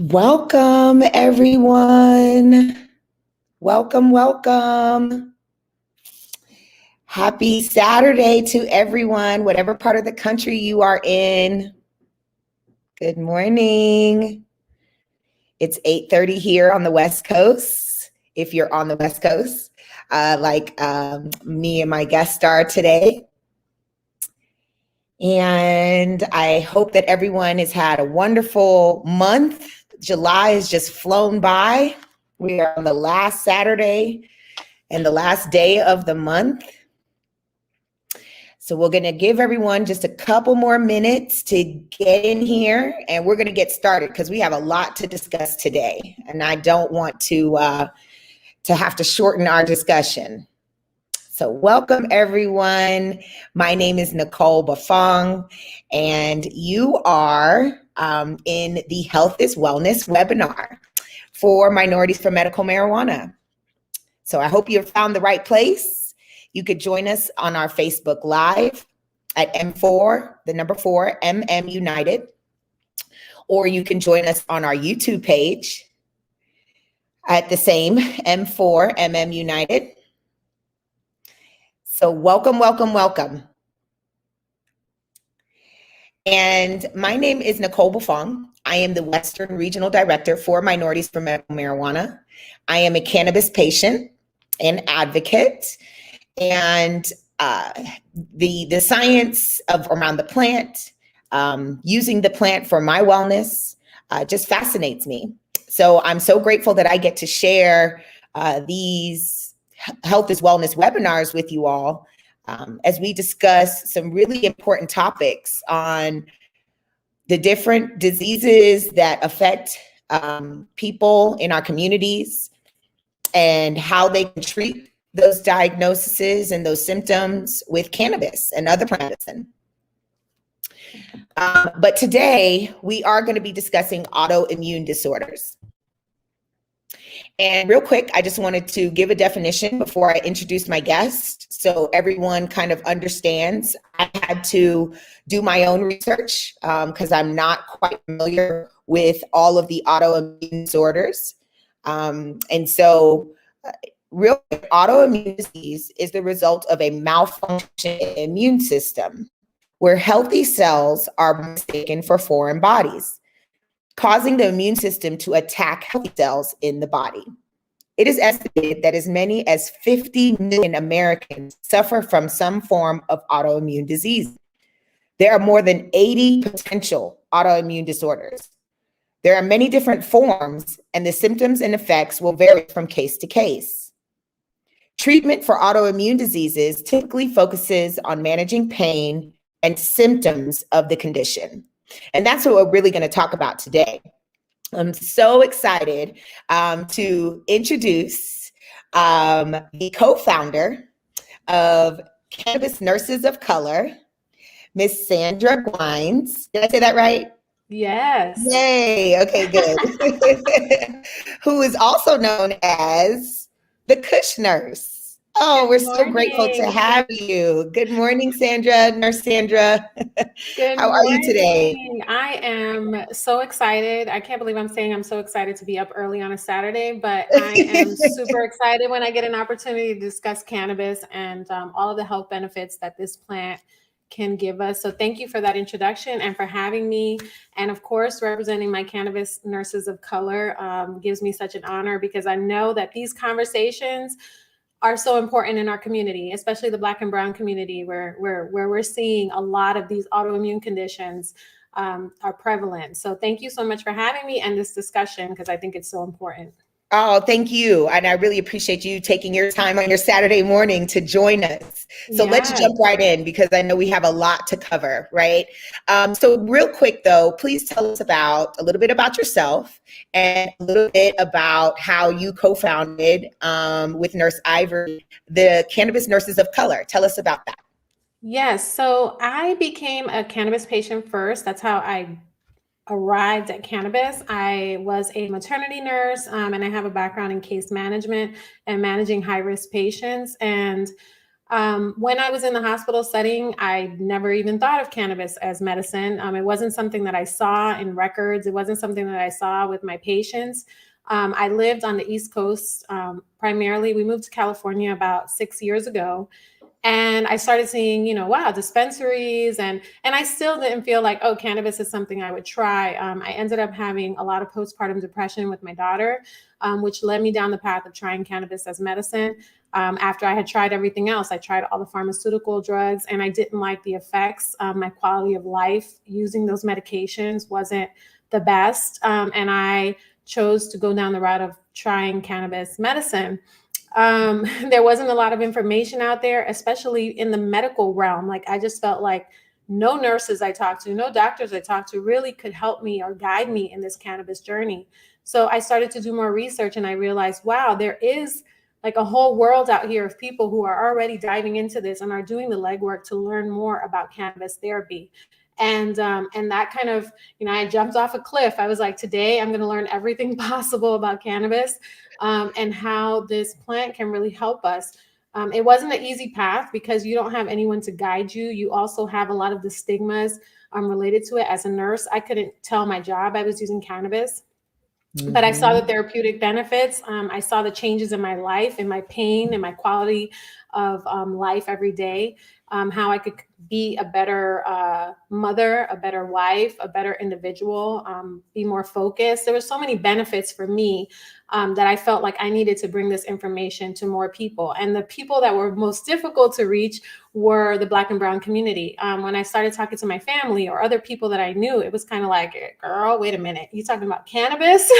Welcome, everyone. Welcome, welcome. Happy Saturday to everyone, whatever part of the country you are in. Good morning. It's 8:30 here on the West Coast, if you're on the West Coast, like me and my guest star today. And I hope that everyone has had a wonderful month. July has just flown by. We are on the last Saturday and the last day of the month. So we're going to give everyone just a couple more minutes to get in here, and we're going to get started because we have a lot to discuss today, and I don't want to have to shorten our discussion. So welcome, everyone. My name is Nicole Buffong, and you are in the Health is Wellness webinar for Minorities for Medical Marijuana. So I hope you have found the right place. You could join us on our Facebook Live at M4, the number 4, MM United, or you can join us on our YouTube page at the same M4, MM United. So welcome, welcome, welcome. And my name is Nicole Buffong. I am the Western Regional Director for Minorities for Medical Marijuana. I am a cannabis patient and advocate, and the science of around the plant, using the plant for my wellness, just fascinates me. So I'm so grateful that I get to share these Health is Wellness webinars with you all as we discuss some really important topics on the different diseases that affect people in our communities and how they can treat those diagnoses and those symptoms with cannabis and other plant medicine. But today we are going to be discussing autoimmune disorders. And real quick, I just wanted to give a definition before I introduce my guest so everyone kind of understands. I had to do my own research because I'm not quite familiar with all of the autoimmune disorders. And so real quick, autoimmune disease is the result of a malfunction in the immune system where healthy cells are mistaken for foreign bodies, causing the immune system to attack healthy cells in the body. It is estimated that as many as 50 million Americans suffer from some form of autoimmune disease. There are more than 80 potential autoimmune disorders. There are many different forms, and the symptoms and effects will vary from case to case. Treatment for autoimmune diseases typically focuses on managing pain and symptoms of the condition. And that's what we're really going to talk about today. I'm so excited to introduce the co-founder of Cannabis Nurses of Color, Miss Sandra Gwines. Did I say that right? Yes. Yay. Okay, good. Who is also known as the Kush Nurse. Oh, we're so grateful to have you. Good morning, Sandra, Nurse Sandra. How are you today? I am so excited. I can't believe I'm saying I'm so excited to be up early on a Saturday, but I am super excited when I get an opportunity to discuss cannabis and all of the health benefits that this plant can give us. So thank you for that introduction and for having me. And of course, representing my Cannabis Nurses of Color gives me such an honor because I know that these conversations are so important in our community, especially the Black and Brown community, where we're seeing a lot of these autoimmune conditions are prevalent. So thank you so much for having me and this discussion, because I think it's so important. Oh, thank you. And I really appreciate you taking your time on your Saturday morning to join us. So let's jump right in because I know we have a lot to cover, right? So real quick though, please tell us a little bit about yourself and a little bit about how you co-founded with Nurse Ivory, the Cannabis Nurses of Color. Tell us about that. Yes, so I became a cannabis patient first. That's how I arrived at cannabis. I was a maternity nurse and I have a background in case management and managing high-risk patients. And When I was in the hospital setting, I never even thought of cannabis as medicine. It wasn't something that I saw in records. It wasn't something that I saw with my patients. I lived on the East Coast primarily. We moved to California about 6 years ago. And I started seeing, wow, dispensaries, and I still didn't feel like, oh, cannabis is something I would try. I ended up having a lot of postpartum depression with my daughter, which led me down the path of trying cannabis as medicine. After I had tried everything else, I tried all the pharmaceutical drugs, and I didn't like the effects. My quality of life using those medications wasn't the best, and I chose to go down the route of trying cannabis medicine. There wasn't a lot of information out there, especially in the medical realm. Like, I just felt like no nurses I talked to, no doctors I talked to really could help me or guide me in this cannabis journey. So I started to do more research, and I realized, wow, there is like a whole world out here of people who are already diving into this and are doing the legwork to learn more about cannabis therapy. And that kind of, I jumped off a cliff. I was like, today I'm going to learn everything possible about cannabis, and how this plant can really help us. It wasn't an easy path because you don't have anyone to guide you. You also have a lot of the stigmas related to it. As a nurse, I couldn't tell my job I was using cannabis. But I saw the therapeutic benefits. I saw the changes in my life, in my pain, and my quality of life every day. How I could be a better mother, a better wife, a better individual, be more focused. There were so many benefits for me that I felt like I needed to bring this information to more people. And the people that were most difficult to reach were the Black and Brown community. When I started talking to my family or other people that I knew, it was kind of like, girl, wait a minute, you talking about cannabis?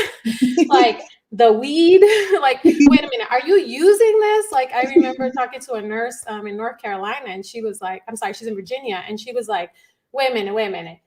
Like the weed? Like, wait a minute, are you using this? Like, I remember talking to a nurse in North Carolina, and she was like, I'm sorry, she's in Virginia, and she was like, wait a minute.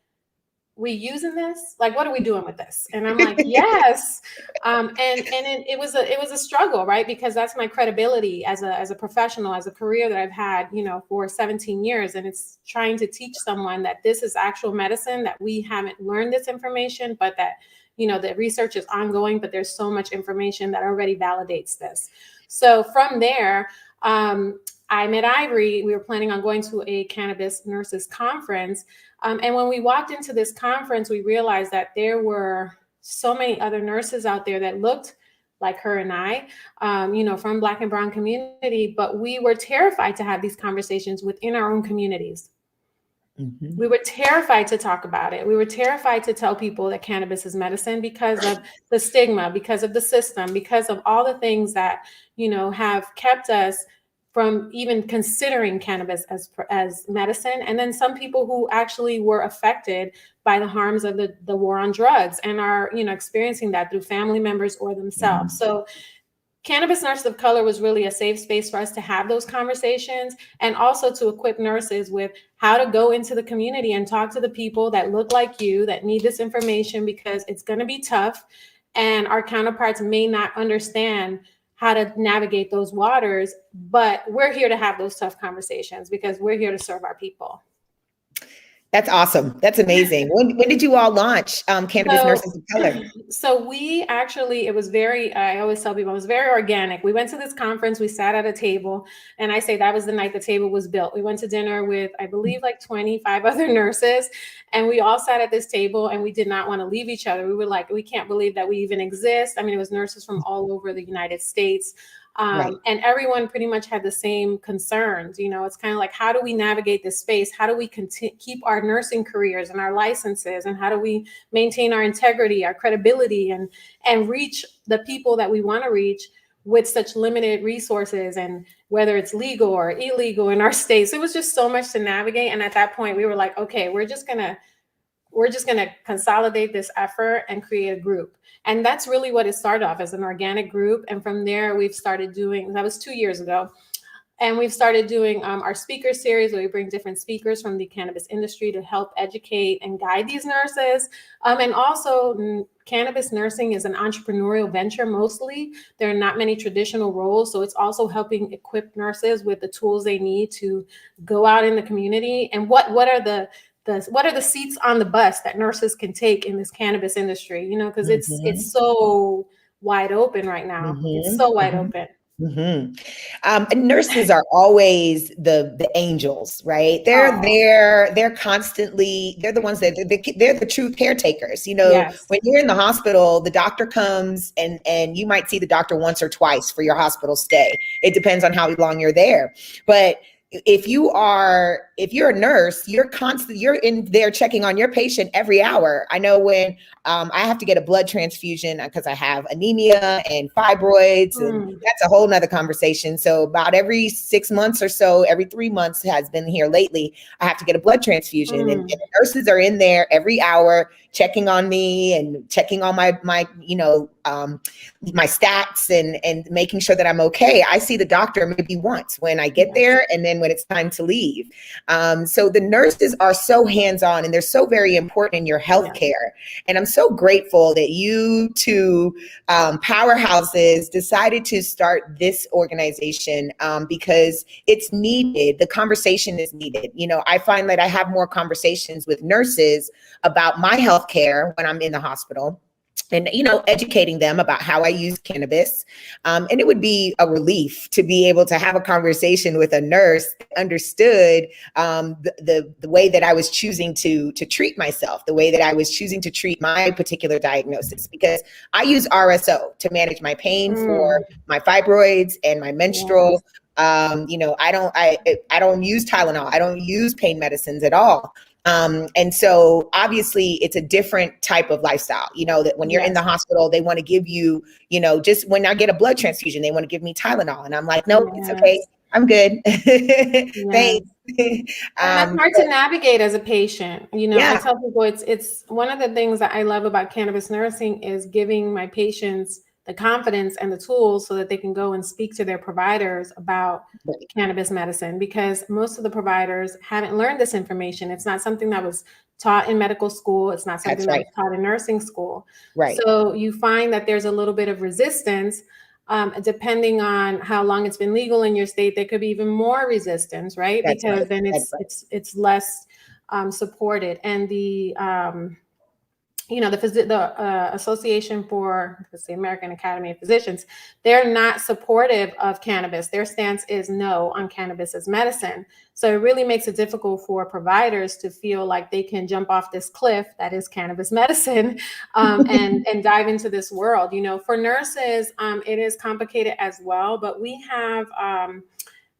We using this? Like, what are we doing with this? And I'm like, yes. It was a struggle, right? Because that's my credibility as a professional, as a career that I've had, for 17 years. And it's trying to teach someone that this is actual medicine, that we haven't learned this information, but that, the research is ongoing, but there's so much information that already validates this. So from there, I met Ivory. We were planning on going to a cannabis nurses conference. And when we walked into this conference, we realized that there were so many other nurses out there that looked like her and I, from Black and Brown community, but we were terrified to have these conversations within our own communities. Mm-hmm. We were terrified to talk about it. We were terrified to tell people that cannabis is medicine because of the stigma, because of the system, because of all the things that, have kept us from even considering cannabis as medicine. And then some people who actually were affected by the harms of the war on drugs and are, experiencing that through family members or themselves. Mm-hmm. So Cannabis Nurses of Color was really a safe space for us to have those conversations, and also to equip nurses with how to go into the community and talk to the people that look like you, that need this information, because it's going to be tough. And our counterparts may not understand how to navigate those waters, but we're here to have those tough conversations because we're here to serve our people. That's awesome. That's amazing. When did you all launch Cannabis Nurses of Color? So we actually, I always tell people, it was very organic. We went to this conference, we sat at a table, and I say that was the night the table was built. We went to dinner with, I believe, like 25 other nurses, and we all sat at this table, and we did not want to leave each other. We were like, we can't believe that we even exist. I mean, it was nurses from all over the United States. Right. And everyone pretty much had the same concerns. It's kind of like, how do we navigate this space? How do we keep our nursing careers and our licenses? And how do we maintain our integrity, our credibility, and reach the people that we want to reach with such limited resources, and whether it's legal or illegal in our states? It was just so much to navigate. And at that point, we were like, okay, we're just going to consolidate this effort and create a group. And that's really what it started off as, an organic group. And from there, we've started doing, that was 2 years ago. And we've started doing our speaker series, where we bring different speakers from the cannabis industry to help educate and guide these nurses. And also, cannabis nursing is an entrepreneurial venture mostly. There are not many traditional roles. So it's also helping equip nurses with the tools they need to go out in the community. And what are the seats on the bus that nurses can take in this cannabis industry, because it's so wide open right now. Mm-hmm. It's so wide open. Mhm. And nurses are always the angels, right? They're Oh, there. They're constantly. They're the ones that they're the true caretakers. You know, yes. when you're in the hospital, the doctor comes and you might see the doctor once or twice for your hospital stay. It depends on how long you're there, but if you're a nurse, you're in there checking on your patient every hour. I know when I have to get a blood transfusion because I have anemia and fibroids, and Mm, that's a whole nother conversation. So about every 6 months or so, every 3 months has been here lately, I have to get a blood transfusion, and mm, the nurses are in there every hour checking on me and checking on my stats and making sure that I'm okay. I see the doctor maybe once when I get yes. there, and then when it's time to leave. So the nurses are so hands-on, and they're so very important in your Yes. healthcare. And I'm so grateful that you two powerhouses decided to start this organization, because it's needed. The conversation is needed. You know, I find that I have more conversations with nurses about my healthcare when I'm in the hospital, and educating them about how I use cannabis. And it would be a relief to be able to have a conversation with a nurse that understood the way that I was choosing to treat myself, the way that I was choosing to treat my particular diagnosis, because I use RSO to manage my pain for Mm, my fibroids and my yes. menstrual. I don't use Tylenol. I don't use pain medicines at all. And so obviously it's a different type of lifestyle, that when you're in the Yes. hospital, they want to give you, just when I get a blood transfusion, they want to give me Tylenol. And I'm like, nope, it's okay. Yes. I'm good. Yes. Thanks. And that's hard But to navigate as a patient. I yeah, tell people it's one of the things that I love about cannabis nursing is giving my patients the confidence and the tools so that they can go and speak to their providers about right. cannabis medicine, because most of the providers haven't learned this information. It's not something that was taught in medical school. It's not something That's that right. was taught in nursing school. Right. So you find that there's a little bit of resistance. Depending on how long it's been legal in your state, there could be even more resistance, right? That's right. Because then That's right. it's less supported. And the Association for, let's say, American Academy of Physicians, they're not supportive of cannabis. Their stance is no on cannabis as medicine. So it really makes it difficult for providers to feel like they can jump off this cliff that is cannabis medicine, and dive into this world. For nurses, it is complicated as well, but we have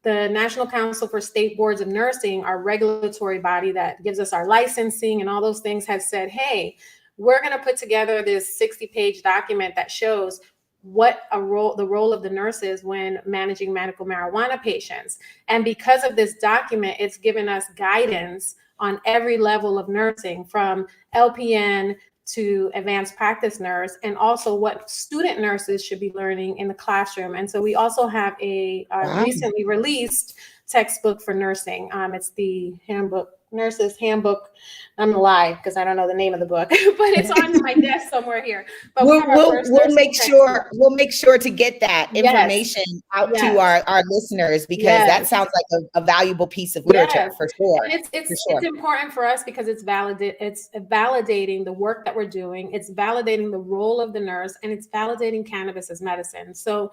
the National Council for State Boards of Nursing, our regulatory body that gives us our licensing and all those things, has said, hey, we're going to put together this 60-page document that shows what the role of the nurse is when managing medical marijuana patients. And because of this document, it's given us guidance on every level of nursing, from LPN to advanced practice nurse, and also what student nurses should be learning in the classroom. And so we also have a Wow. recently released textbook for nursing. It's the nurse's handbook. I'm gonna lie because I don't know the name of the book, but it's on my desk somewhere here. But we have our first nursing textbook. We'll make sure to get that Yes, information out to yes, our listeners, because that yes. sounds like a valuable piece of literature Yes, for sure. and it's For it's sure. it's important for us because it's validating the work that we're doing. It's validating the role of the nurse, and it's validating cannabis as medicine. So,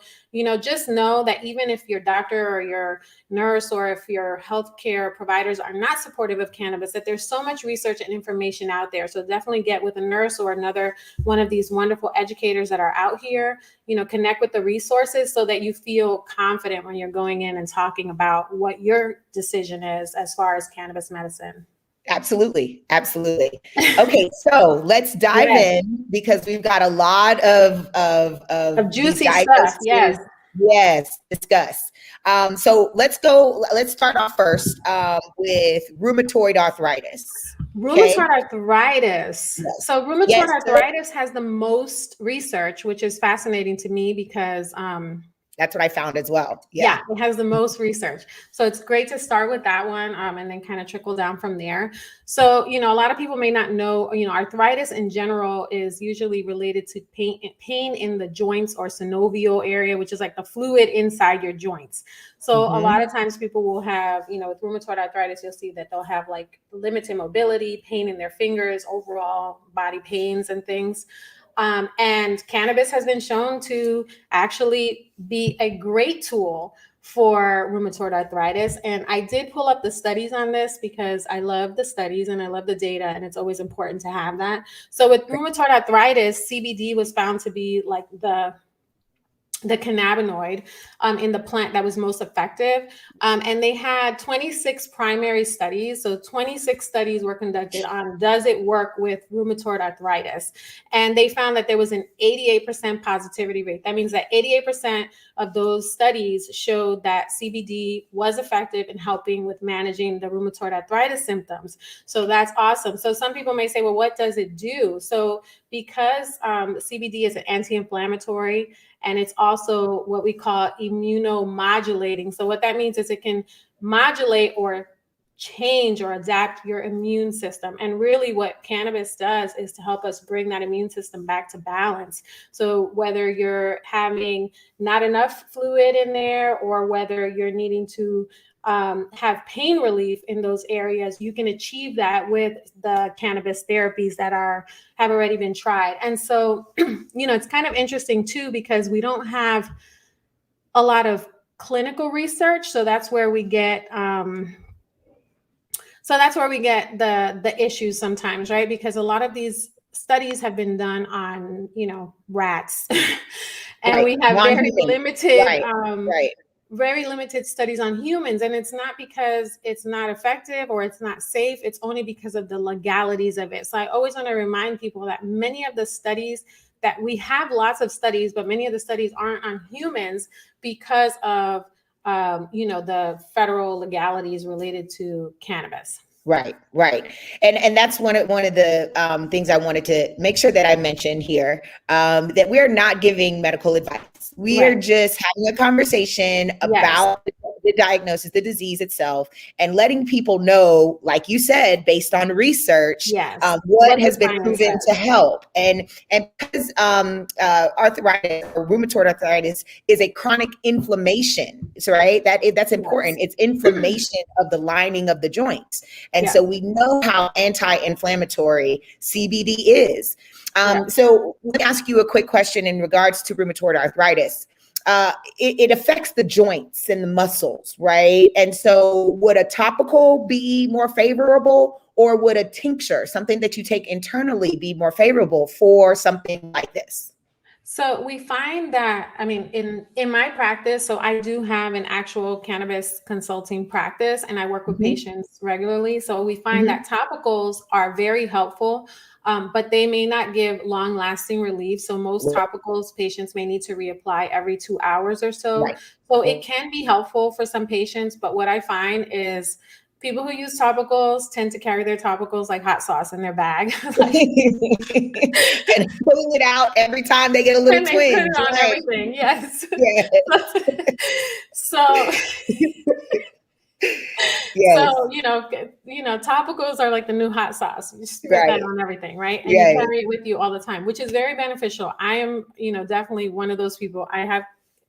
just know that even if your doctor or your nurse or if your healthcare providers are not supportive of cannabis, that there's so much research and information out there. So definitely get with a nurse or another one of these wonderful educators that are out here. Connect with the resources so that you feel confident when you're going in and talking about what your decision is as far as cannabis medicine. Absolutely. Absolutely. Okay, so let's dive Yes, in, because we've got a lot of of these juicy stuff. Yes. diagnoses. Yes, discuss. So let's go. Let's start off first with rheumatoid arthritis. Okay. Rheumatoid arthritis. Yes. So rheumatoid Yes. So arthritis has the most research, which is fascinating to me because that's what I found as well. yeah, Yeah. it has the most research. So it's great to start with that one, and then kind of trickle down from there. So, a lot of people may not know, arthritis in general is usually related to pain in the joints or synovial area, which is like the fluid inside your joints. So a lot Hmm. of times people will have, with rheumatoid arthritis, you'll see that they'll have like limited mobility, pain in their fingers, overall body pains and things. And cannabis has been shown to actually be a great tool for rheumatoid arthritis. And I did pull up the studies on this because I love the studies and I love the data, and it's always important to have that. So with rheumatoid arthritis, CBD was found to be like the cannabinoid in the plant that was most effective. And they had 26 primary studies. So 26 studies were conducted on, does it work with rheumatoid arthritis? And they found that there was an 88% positivity rate. That means that 88% of those studies showed that CBD was effective in helping with managing the rheumatoid arthritis symptoms. So that's awesome. So some people may say, well, what does it do? So because CBD is an anti-inflammatory, and it's also what we call immunomodulating. So what that means is it can modulate or change or adapt your immune system. And really what cannabis does is to help us bring that immune system back to balance. So whether you're having not enough fluid in there, or whether you're needing to have pain relief in those areas, you can achieve that with the cannabis therapies that have already been tried. And so, it's kind of interesting too, because we don't have a lot of clinical research. So that's where we get the issues sometimes, right? Because a lot of these studies have been done on, rats, and we have very limited, very limited studies on humans. And it's not because it's not effective or it's not safe. It's only because of the legalities of it. So I always want to remind people that many of the studies that we have, lots of studies, but many of the studies aren't on humans because of, the federal legalities related to cannabis. Right. And that's one of the things I wanted to make sure that I mentioned here, that we're not giving medical advice. We are just having a conversation about the diagnosis, the disease itself, and letting people know, like you said, based on research, what has been proven to help. And because arthritis or rheumatoid arthritis is a chronic inflammation, so that's important. It's inflammation of the lining of the joints. And so we know how anti-inflammatory CBD is. So let me ask you a quick question in regards to rheumatoid arthritis. It affects the joints and the muscles, right? And so would a topical be more favorable, or would a tincture, something that you take internally, be more favorable for something like this? So we find that, in my practice, so I do have an actual cannabis consulting practice, and I work with patients regularly. So we find that topicals are very helpful, but they may not give long lasting relief. So most topicals, patients may need to reapply every 2 hours or so. So it can be helpful for some patients, but what I find is people who use topicals tend to carry their topicals like hot sauce in their bag. And pulling it out every time they get a little twinge. Put it on everything, yes. So, topicals are like the new hot sauce. You just put that on everything, right? And you carry it with you all the time, which is very beneficial. I am, definitely one of those people. I have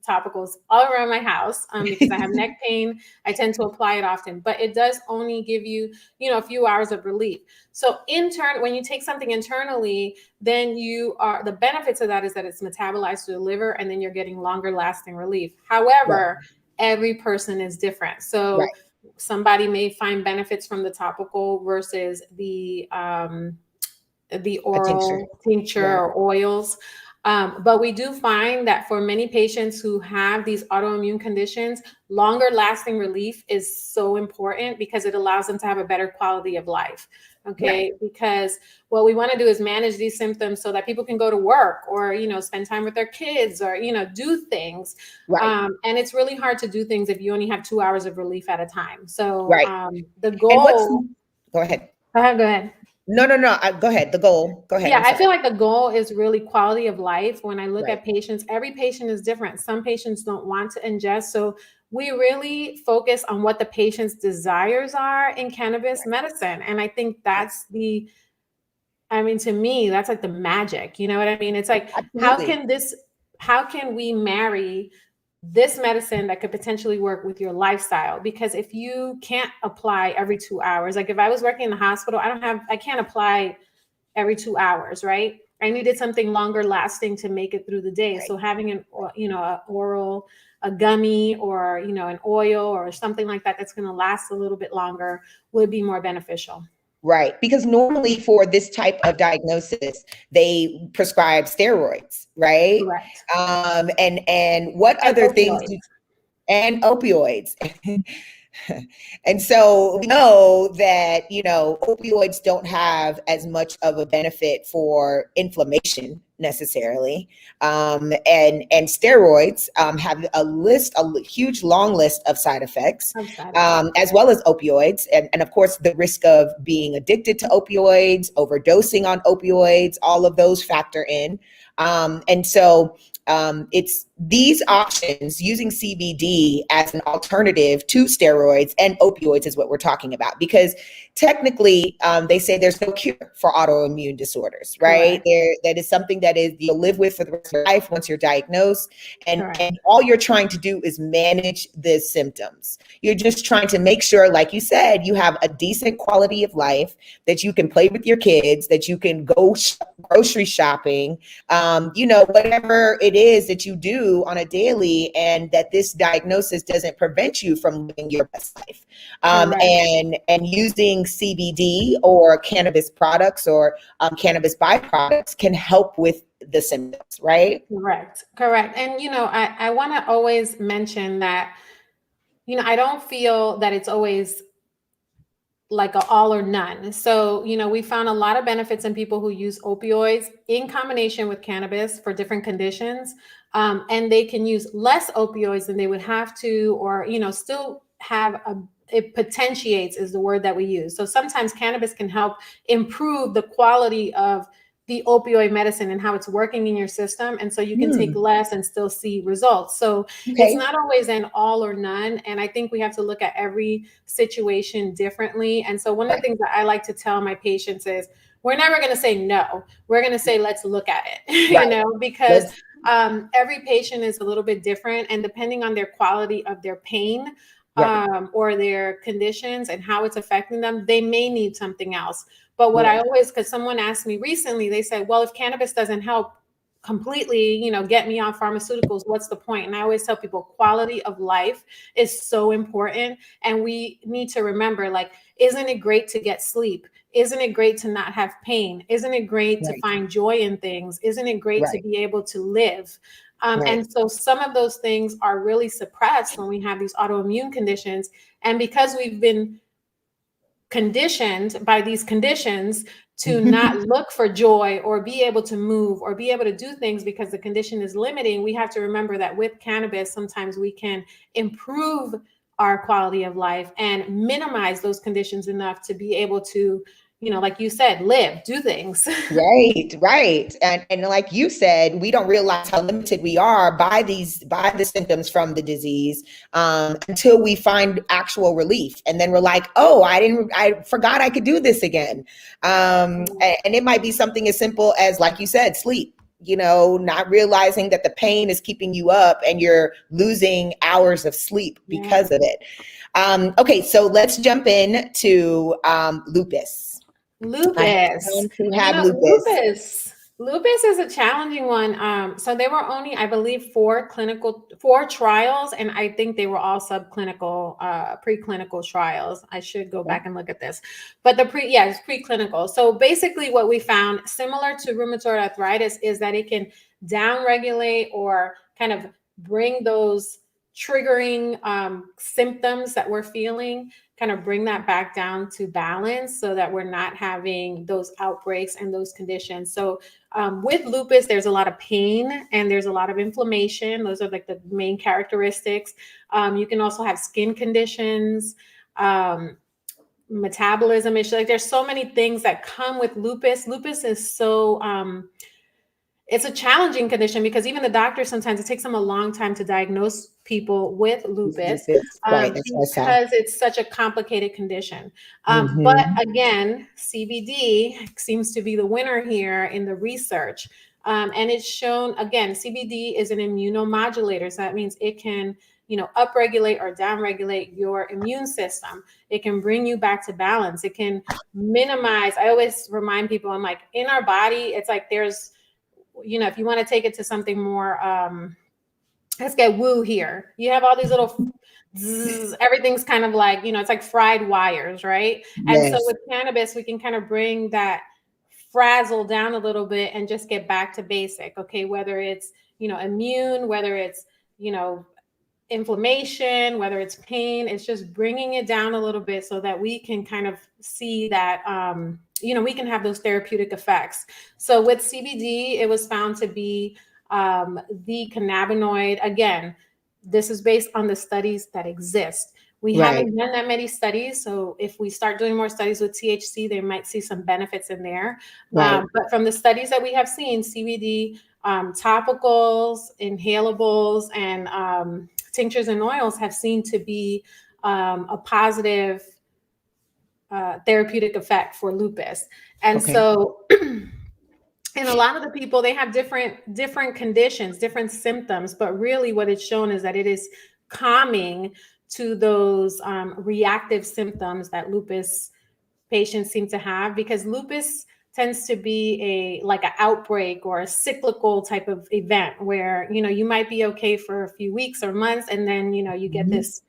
topicals all around my house because I have neck pain. I tend to apply it often, but it does only give you, a few hours of relief. So when you take something internally, then the benefits of that is that it's metabolized to the liver, and then you're getting longer lasting relief. However, every person is different. So somebody may find benefits from the topical versus the oral tincture or oils. But we do find that for many patients who have these autoimmune conditions, longer lasting relief is so important because it allows them to have a better quality of life. Okay. Because what we want to do is manage these symptoms so that people can go to work or, spend time with their kids or, do things. And it's really hard to do things if you only have 2 hours of relief at a time. So the goal. Go ahead. Go ahead. No. Go ahead. The goal. Go ahead. Yeah, I feel like the goal is really quality of life. When I look at patients, every patient is different. Some patients don't want to ingest. So we really focus on what the patient's desires are in cannabis medicine. And I think that's to me, that's like the magic. You know what I mean? It's like, how can we marry this medicine that could potentially work with your lifestyle? Because if you can't apply every 2 hours, like if I was working in the hospital, I can't apply every 2 hours, right? I needed something longer lasting to make it through the day. Right. So having a oral, a gummy, or, an oil or something like that, that's going to last a little bit longer would be more beneficial. Right. Because normally for this type of diagnosis, they prescribe steroids, right? Correct. And what And other things opioids. and opioids. And so we know that, opioids don't have as much of a benefit for inflammation necessarily. And steroids have a huge long list of side effects, Of side effects. as well as opioids. And of course, the risk of being addicted to opioids, overdosing on opioids, all of those factor in. And so it's these options using CBD as an alternative to steroids and opioids is what we're talking about, because technically they say there's no cure for autoimmune disorders, right? That is something that you'll live with for the rest of your life once you're diagnosed. And all you're trying to do is manage the symptoms. You're just trying to make sure, like you said, you have a decent quality of life, that you can play with your kids, that you can go grocery shopping, whatever it is that you do on a daily, and that this diagnosis doesn't prevent you from living your best life. And using CBD or cannabis products or cannabis byproducts can help with the symptoms, right? Correct. And, I want to always mention that, I don't feel that it's always like a all or none. So, we found a lot of benefits in people who use opioids in combination with cannabis for different conditions. And they can use less opioids than they would have to, or, still have it potentiates is the word that we use. So sometimes cannabis can help improve the quality of the opioid medicine and how it's working in your system. And so you can take less and still see results. So it's not always an all or none. And I think we have to look at every situation differently. And so one of the things that I like to tell my patients is, we're never going to say no. We're going to say, let's look at it, because every patient is a little bit different. And depending on their quality of their pain, or their conditions and how it's affecting them, they may need something else. But what I always, because someone asked me recently, they said, well, if cannabis doesn't help completely, get me off pharmaceuticals, what's the point? And I always tell people, quality of life is so important. And we need to remember, like, isn't it great to get sleep? Isn't it great to not have pain? Isn't it great to find joy in things? Isn't it great to be able to live? And so some of those things are really suppressed when we have these autoimmune conditions. And because we've been conditioned by these conditions to not look for joy or be able to move or be able to do things because the condition is limiting, we have to remember that with cannabis, sometimes we can improve our quality of life and minimize those conditions enough to be able to, like you said, live, do things. Right. And like you said, we don't realize how limited we are by the symptoms from the disease, until we find actual relief. And then we're like, oh, I forgot I could do this again. And it might be something as simple as, like you said, sleep. Not realizing that the pain is keeping you up and you're losing hours of sleep because of it. Okay, so let's jump in to lupus. Lupus. Who have lupus. Lupus is a challenging one. So there were only, I believe, four trials, and I think they were all subclinical, preclinical trials. I should go back and look at this, but it's preclinical. So basically, what we found, similar to rheumatoid arthritis, is that it can downregulate or kind of bring those triggering symptoms that we're feeling, kind of bring that back down to balance so that we're not having those outbreaks and those conditions. So with lupus, there's a lot of pain and there's a lot of inflammation. Those are like the main characteristics. You can also have skin conditions, metabolism issues. Like, there's so many things that come with lupus. Lupus is so it's a challenging condition because even the doctors, sometimes it takes them a long time to diagnose people with lupus, because it's such a complicated condition. But again, CBD seems to be the winner here in the research. And it's shown, again, CBD is an immunomodulator. So that means it can upregulate or downregulate your immune system. It can bring you back to balance. It can minimize. I always remind people, I'm like, in our body, it's like there's, if you want to take it to something more, let's get woo here. You have all these little everything's kind of like, it's like fried wires, right? And so Yes. with cannabis, we can kind of bring that frazzle down a little bit and just get back to basic. Okay, whether it's, immune, whether it's, inflammation, whether it's pain, it's just bringing it down a little bit so that we can kind of see that, we can have those therapeutic effects. So with CBD, it was found to be the cannabinoid. Again, this is based on the studies that exist. We haven't done that many studies. So if we start doing more studies with THC, they might see some benefits in there. But from the studies that we have seen, CBD, topicals, inhalables, and tinctures and oils have seen to be a positive therapeutic effect for lupus. And so and a lot of the people, they have different conditions, different symptoms, but really what it's shown is that it is calming to those reactive symptoms that lupus patients seem to have, because lupus tends to be like an outbreak or a cyclical type of event where, you might be okay for a few weeks or months, and then, you get this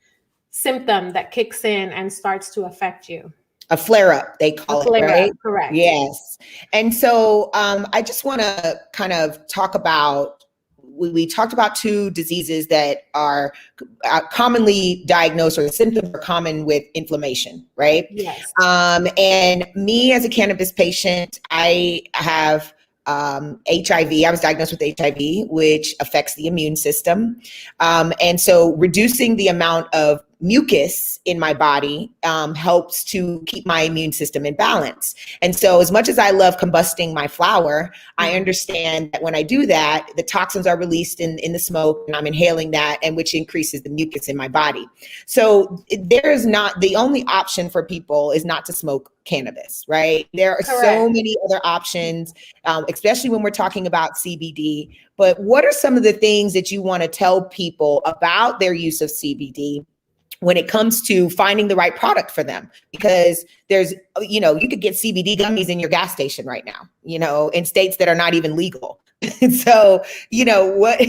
symptom that kicks in and starts to affect you. A flare up, they call it, right? Correct. Yes. And so I just want to kind of talk about, we talked about two diseases that are commonly diagnosed, or the symptoms are common with inflammation, right? Yes. And me as a cannabis patient, I have HIV. I was diagnosed with HIV, which affects the immune system. And so reducing the amount of mucus in my body helps to keep my immune system in balance. And so as much as I love combusting my flower, I understand that when I do that, the toxins are released in the smoke, and I'm inhaling that, and which increases the mucus in my body. So there is not, the only option for people is not to smoke cannabis, right? There are so many other options, especially when we're talking about CBD. But what are some of the things that you want to tell people about their use of CBD when it comes to finding the right product for them? Because there's, you could get CBD gummies in your gas station right now, in states that are not even legal. So, what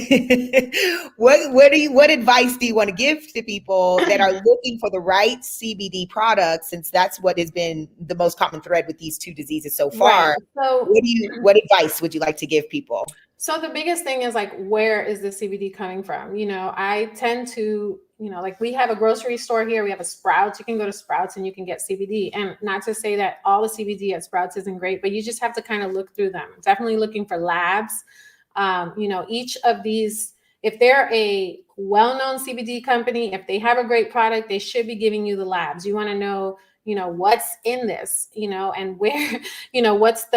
advice do you want to give to people that are looking for the right CBD products, since that's what has been the most common thread with these two diseases so far? So what advice would you like to give people? So the biggest thing is like, where is the CBD coming from? I tend to, like, we have a grocery store here. We have a Sprouts. You can go to Sprouts and you can get CBD. And not to say that all the CBD at Sprouts isn't great, but you just have to kind of look through them. Definitely looking for labs. Each of these, if they're a well-known CBD company, if they have a great product, they should be giving you the labs. You want to know, what's in this, and where, what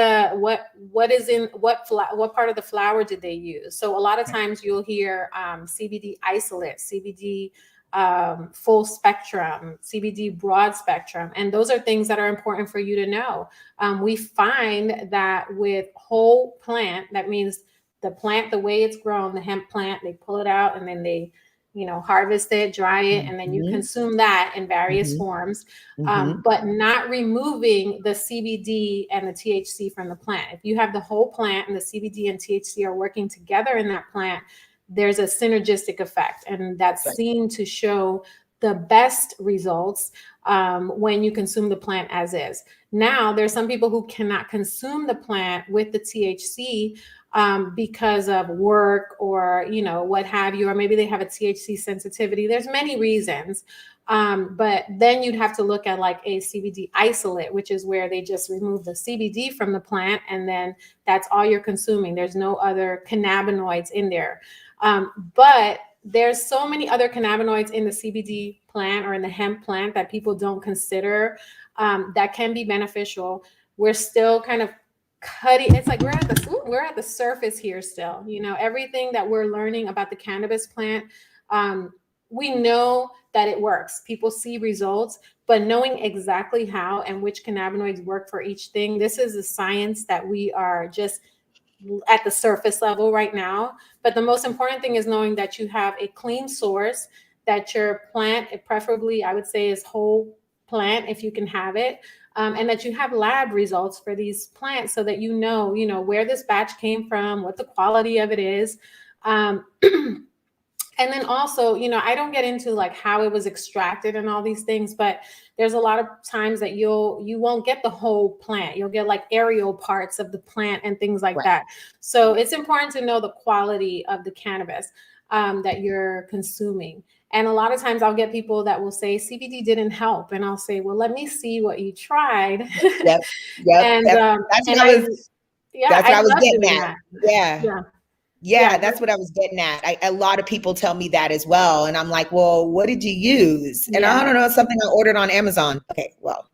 part of the flower did they use? So a lot of times you'll hear CBD isolate, CBD full spectrum, CBD broad spectrum. And those are things that are important for you to know. We find that with whole plant, that means the plant, the way it's grown, the hemp plant, they pull it out and then they harvest it, dry it, and then you consume that in various forms, but not removing the CBD and the THC from the plant. If you have the whole plant and the CBD and THC are working together in that plant, there's a synergistic effect, and that's seen to show the best results when you consume the plant as is. Now, there's some people who cannot consume the plant with the THC because of work or, what have you, or maybe they have a THC sensitivity. There's many reasons. But then you'd have to look at like a CBD isolate, which is where they just remove the CBD from the plant, and then that's all you're consuming. There's no other cannabinoids in there. But there's so many other cannabinoids in the CBD plant or in the hemp plant that people don't consider that can be beneficial. We're still kind of cutting. It's like we're at the surface here still. Everything that we're learning about the cannabis plant, we know that it works. People see results, but knowing exactly how and which cannabinoids work for each thing, this is a science that we are just at the surface level right now. But the most important thing is knowing that you have a clean source that your plant, preferably I would say is whole plant if you can have it, and that you have lab results for these plants so that you know where this batch came from, what the quality of it is. And then also, I don't get into like how it was extracted and all these things, but there's a lot of times that you won't get the whole plant. You'll get like aerial parts of the plant and things like that. So it's important to know the quality of the cannabis that you're consuming. And a lot of times I'll get people that will say CBD didn't help. And I'll say, well, let me see what you tried. Yep. And That's what I I was love getting doing at. that. Yeah, that's what I was getting at. A lot of people tell me that as well. And I'm like, well, what did you use? And I don't know, something I ordered on Amazon. Okay, well,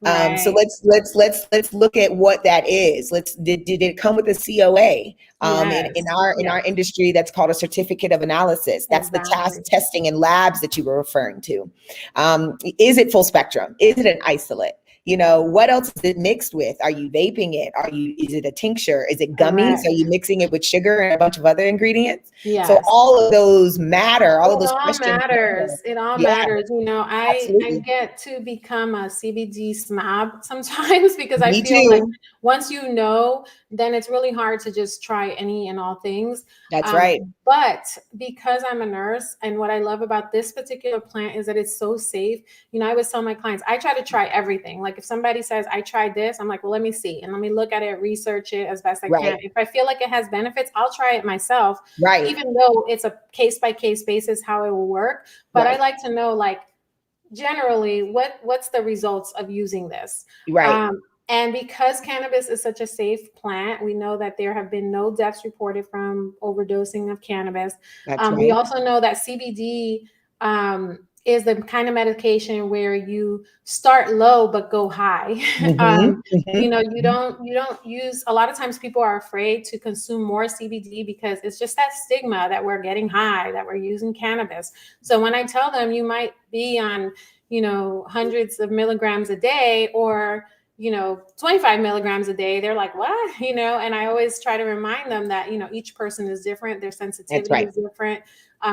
so let's look at what that is. Did it come with a COA? In our industry, that's called a certificate of analysis. That's the testing and labs that you were referring to. Is it full spectrum? Is it an isolate? What else is it mixed with? Are you vaping it? Is it a tincture? Is it gummies? Are you mixing it with sugar and a bunch of other ingredients? Yes. So all of those matter. All of those questions matters. It all matters. I get to become a CBD snob sometimes because I feel like once you know, then it's really hard to just try any and all things. That's right. But because I'm a nurse, and what I love about this particular plant is that it's so safe. I always tell my clients, I try to try everything. Like if somebody says, I tried this, I'm like, well, let me see. And let me look at it, research it as best I can. If I feel like it has benefits, I'll try it myself. Even though it's a case-by-case basis how it will work. But I like to know, like, generally, what's the results of using this? And because cannabis is such a safe plant, we know that there have been no deaths reported from overdosing of cannabis. We also know that CBD is the kind of medication where you start low but go high. You don't use, a lot of times people are afraid to consume more CBD because it's just that stigma that we're getting high, that we're using cannabis. So when I tell them you might be on, hundreds of milligrams a day or 25 milligrams a day, they're like, what? And I always try to remind them that, each person is different. Their sensitivity is different.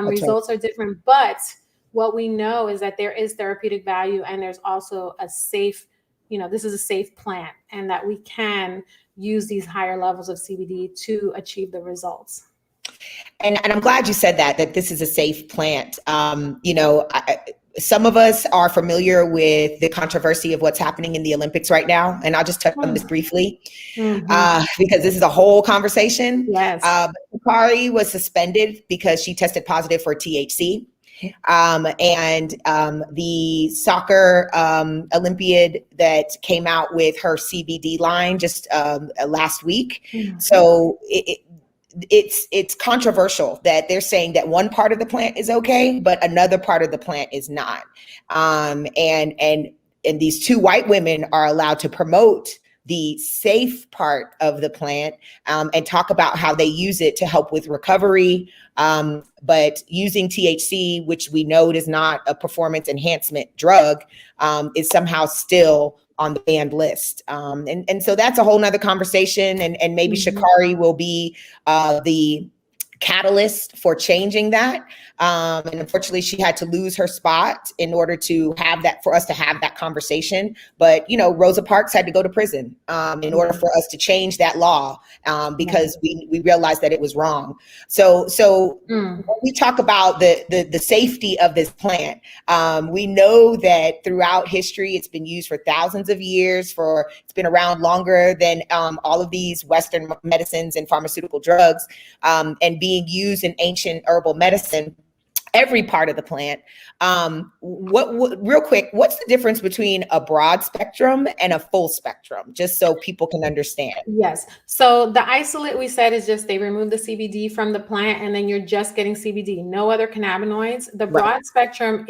Results are different. But what we know is that there is therapeutic value and there's also a safe, this is a safe plant and that we can use these higher levels of CBD to achieve the results. And I'm glad you said that this is a safe plant. Some of us are familiar with the controversy of what's happening in the Olympics right now. And I'll just touch on this briefly because this is a whole conversation. Sakari was suspended because she tested positive for THC. And the soccer Olympiad that came out with her CBD line just last week. So it's controversial that they're saying that one part of the plant is okay, but another part of the plant is not. And these two white women are allowed to promote the safe part of the plant and talk about how they use it to help with recovery. But using THC, which we know is not a performance enhancement drug, is somehow still on the banned list. And so that's a whole nother conversation. And maybe Sha'Carri will be the catalyst for changing that. And unfortunately, she had to lose her spot in order to have that, for us to have that conversation. But, Rosa Parks had to go to prison in order for us to change that law because we realized that it was wrong. So when we talk about the safety of this plant, we know that throughout history, it's been used for thousands of years. It's been around longer than all of these Western medicines and pharmaceutical drugs, and being used in ancient herbal medicine. Every part of the plant. Real quick, what's the difference between a broad spectrum and a full spectrum, just so people can understand? Yes. So the isolate, we said, is just they remove the CBD from the plant and then you're just getting CBD, no other cannabinoids. The broad spectrum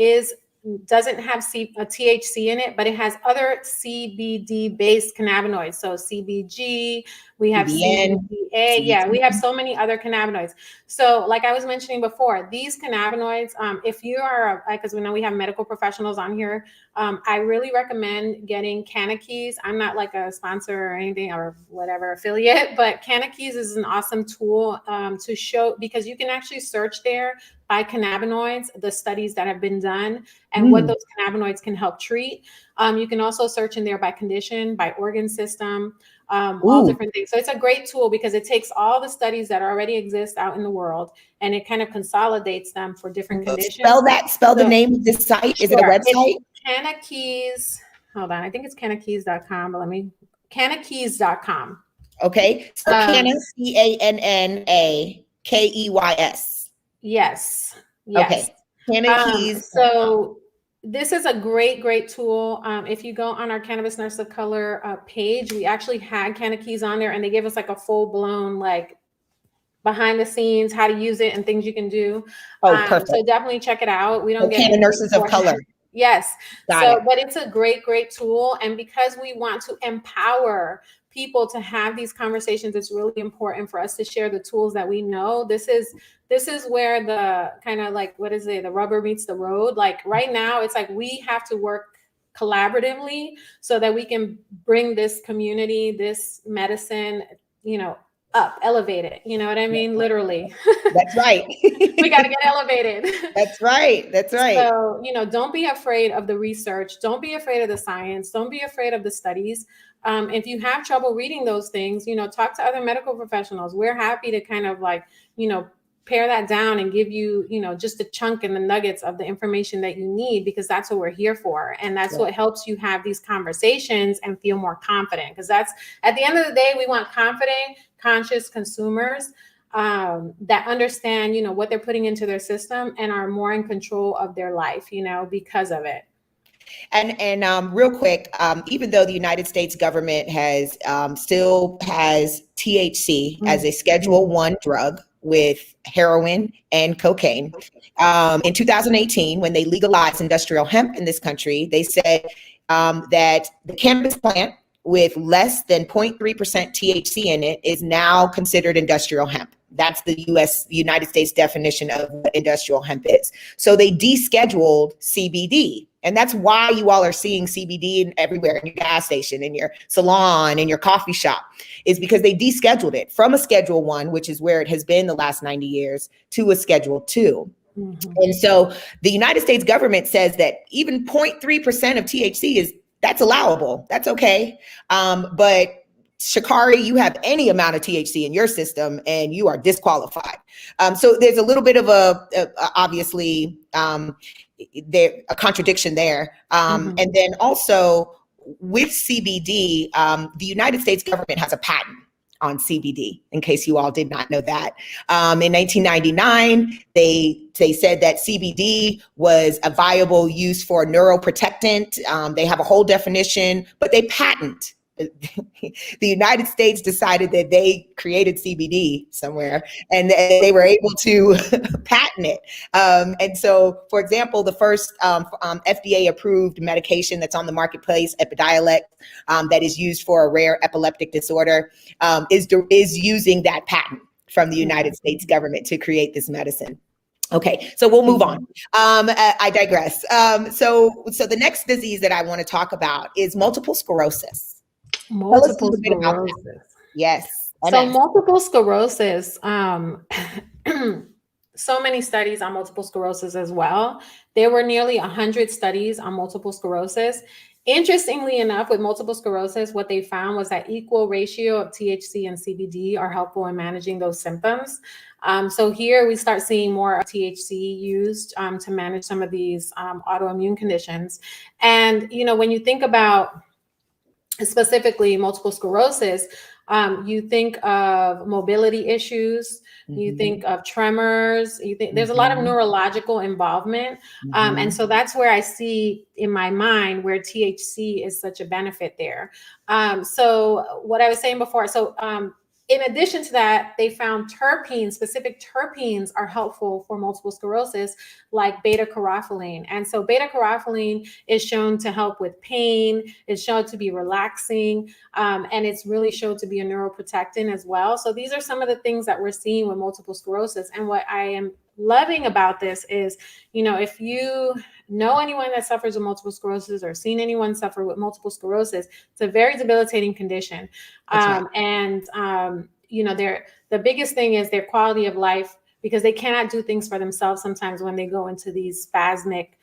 doesn't have a THC in it, but it has other CBD-based cannabinoids. So CBG, we have CBDA. We have so many other cannabinoids. So like I was mentioning before, these cannabinoids, if you are, because we know we have medical professionals on here, I really recommend getting Cannabis. I'm not like a sponsor or anything or whatever affiliate, but Cannabis is an awesome tool to show, because you can actually search there by cannabinoids, the studies that have been done and what those cannabinoids can help treat. You can also search in there by condition, by organ system, all different things. So it's a great tool because it takes all the studies that already exist out in the world and it kind of consolidates them for different conditions. Spell the name of this site. Is it a website? It's Cannabis. Hold on. I think it's cannabis.com, but cannabis.com. Okay. So Canna, Cannakeys. Yes. Okay. Cannabis. So this is a great tool. If you go on our Cannabis Nurse of Color page, we actually had Cannabis on there and they gave us like a full blown, like behind the scenes, how to use it and things you can do. Perfect. So definitely check it out. We don't get Canna Nurses of Color. Yes. Got it. But it's a great tool. And because we want to empower people to have these conversations, it's really important for us to share the tools that we know. This is where the kind of like, what is it? The rubber meets the road. Like right now, it's like we have to work collaboratively so that we can bring this community, this medicine, up, elevate it. You know what I mean? Literally. That's right. We got to get elevated. That's right. So, don't be afraid of the research. Don't be afraid of the science. Don't be afraid of the studies. If you have trouble reading those things, talk to other medical professionals. We're happy to kind of like, pare that down and give you, just a chunk and the nuggets of the information that you need, because that's what we're here for. And that's what helps you have these conversations and feel more confident. Because that's, at the end of the day, we want confident, conscious consumers that understand, what they're putting into their system and are more in control of their life, because of it. And real quick, even though the United States government has still has THC as a Schedule I drug with heroin and cocaine, in 2018, when they legalized industrial hemp in this country, they said that the cannabis plant with less than 0.3% THC in it is now considered industrial hemp. That's the United States definition of what industrial hemp is. So they descheduled CBD. And that's why you all are seeing CBD everywhere, in your gas station, in your salon, in your coffee shop, is because they descheduled it from a Schedule I, which is where it has been the last 90 years, to a Schedule II. And so the United States government says that even 0.3% of THC that's allowable. That's okay. But Sha'Carri, you have any amount of THC in your system and you are disqualified. So there's a little bit of obviously a contradiction there. And then also with CBD, the United States government has a patent on CBD, in case you all did not know that. In 1999, they said that CBD was a viable use for neuroprotectant. They have a whole definition, but they patent. The United States decided that they created CBD somewhere and they were able to patent it. And so, for example, the first FDA approved medication that's on the marketplace, Epidiolex, that is used for a rare epileptic disorder, is using that patent from the United States government to create this medicine. Okay, so we'll move on. I digress. So the next disease that I want to talk about is multiple sclerosis. Multiple sclerosis. Yes. So multiple sclerosis, so many studies on multiple sclerosis as well. There were nearly 100 studies on multiple sclerosis. Interestingly enough, with multiple sclerosis, what they found was that equal ratio of THC and CBD are helpful in managing those symptoms. So here we start seeing more of THC used to manage some of these autoimmune conditions. And, when you think about specifically multiple sclerosis, you think of mobility issues, you think of tremors, you think there's a lot of neurological involvement. And so that's where I see in my mind where THC is such a benefit there. So what I was saying before, in addition to that, they found specific terpenes are helpful for multiple sclerosis, like beta-caryophyllene. And so beta-caryophyllene is shown to help with pain. It's shown to be relaxing, and it's really shown to be a neuroprotectant as well. So these are some of the things that we're seeing with multiple sclerosis. And what I am loving about this is, if you know anyone that suffers with multiple sclerosis or seen anyone suffer with multiple sclerosis, it's a very debilitating condition. Right. The biggest thing is their quality of life, because they cannot do things for themselves sometimes when they go into these spasmic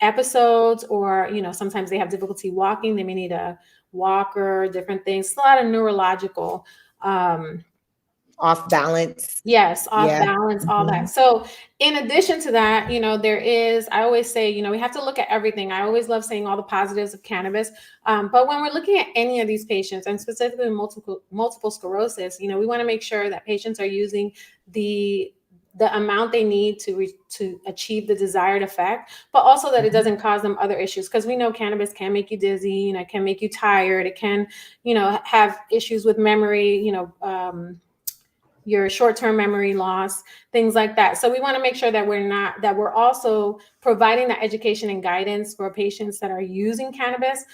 episodes, or sometimes they have difficulty walking. They may need a walker, different things. It's a lot of neurological Off balance. yes, off Yeah. balance, all that. So in addition to that, I always say, we have to look at everything. I always love saying all the positives of cannabis. But when we're looking at any of these patients, and specifically multiple sclerosis, we want to make sure that patients are using the amount they need to achieve the desired effect, but also that it doesn't cause them other issues. Because we know cannabis can make you dizzy, it can make you tired. It can, have issues with memory, your short-term memory loss, things like that. So we want to make sure that we're also providing that education and guidance for patients that are using cannabis.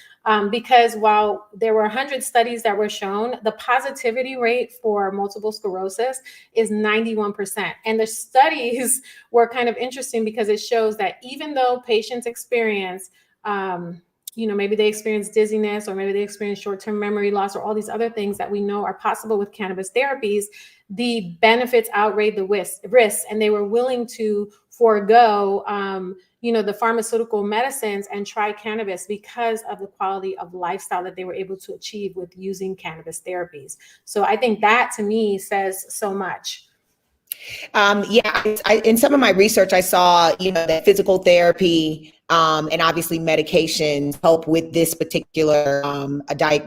Because while there were 100 studies that were shown, the positivity rate for multiple sclerosis is 91%. And the studies were kind of interesting because it shows that even though patients experience maybe they experience dizziness, or maybe they experience short-term memory loss, or all these other things that we know are possible with cannabis therapies, the benefits outweighed the risks, and they were willing to forego, the pharmaceutical medicines and try cannabis because of the quality of lifestyle that they were able to achieve with using cannabis therapies. So I think that to me says so much. In some of my research, I saw, that physical therapy and obviously medications help with this particular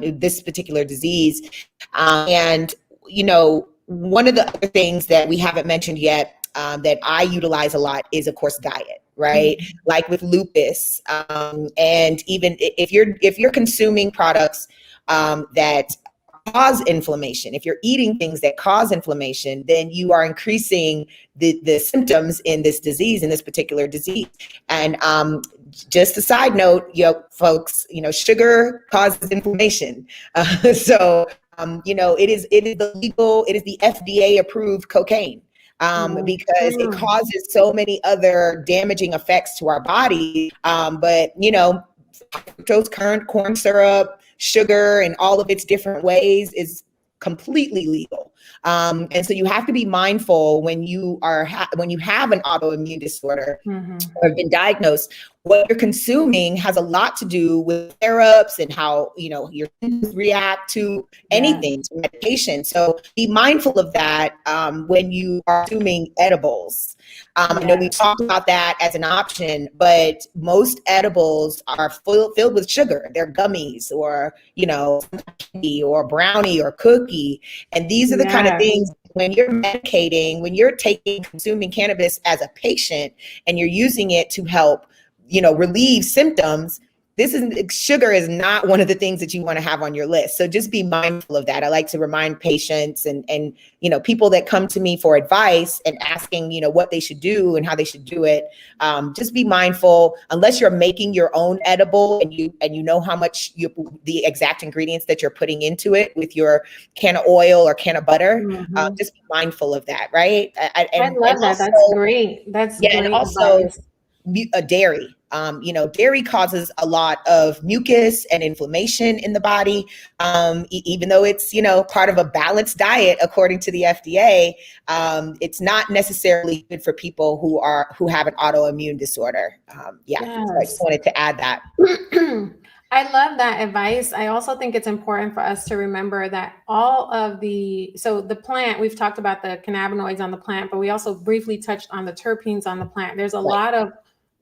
this particular disease. And one of the other things that we haven't mentioned yet that I utilize a lot is, of course, diet. Right, like with lupus, and even if you're consuming products that cause inflammation, if you're eating things that cause inflammation, then you are increasing the symptoms in this disease, in this particular disease. And just a side note, folks, sugar causes inflammation. So it is the legal, it is the FDA approved cocaine. Because it causes so many other damaging effects to our body. But fructose, current corn syrup, sugar, and all of its different ways is completely legal. And so you have to be mindful when you when you have an autoimmune disorder or been diagnosed. What you're consuming has a lot to do with flare-ups and how your symptoms react to anything, to medication. So be mindful of that when you are consuming edibles. I know we talked about that as an option, but most edibles are filled with sugar. They're gummies, or candy or brownie or cookie, and these are the kind of things. When you're medicating, when you're consuming cannabis as a patient, and you're using it to help relieve symptoms, sugar is not one of the things that you want to have on your list. So just be mindful of that. I like to remind patients and people that come to me for advice and asking, what they should do and how they should do it. Just be mindful, unless you're making your own edible and you know how much the exact ingredients that you're putting into it with your can of oil or can of butter. Just be mindful of that, right? I love that. That's great. That's great. And also advice. Dairy. Dairy causes a lot of mucus and inflammation in the body. Even though it's, part of a balanced diet, according to the FDA, it's not necessarily good for people who have an autoimmune disorder. So I just wanted to add that. I love that advice. I also think it's important for us to remember that the plant, we've talked about the cannabinoids on the plant, but we also briefly touched on the terpenes on the plant. There's a lot of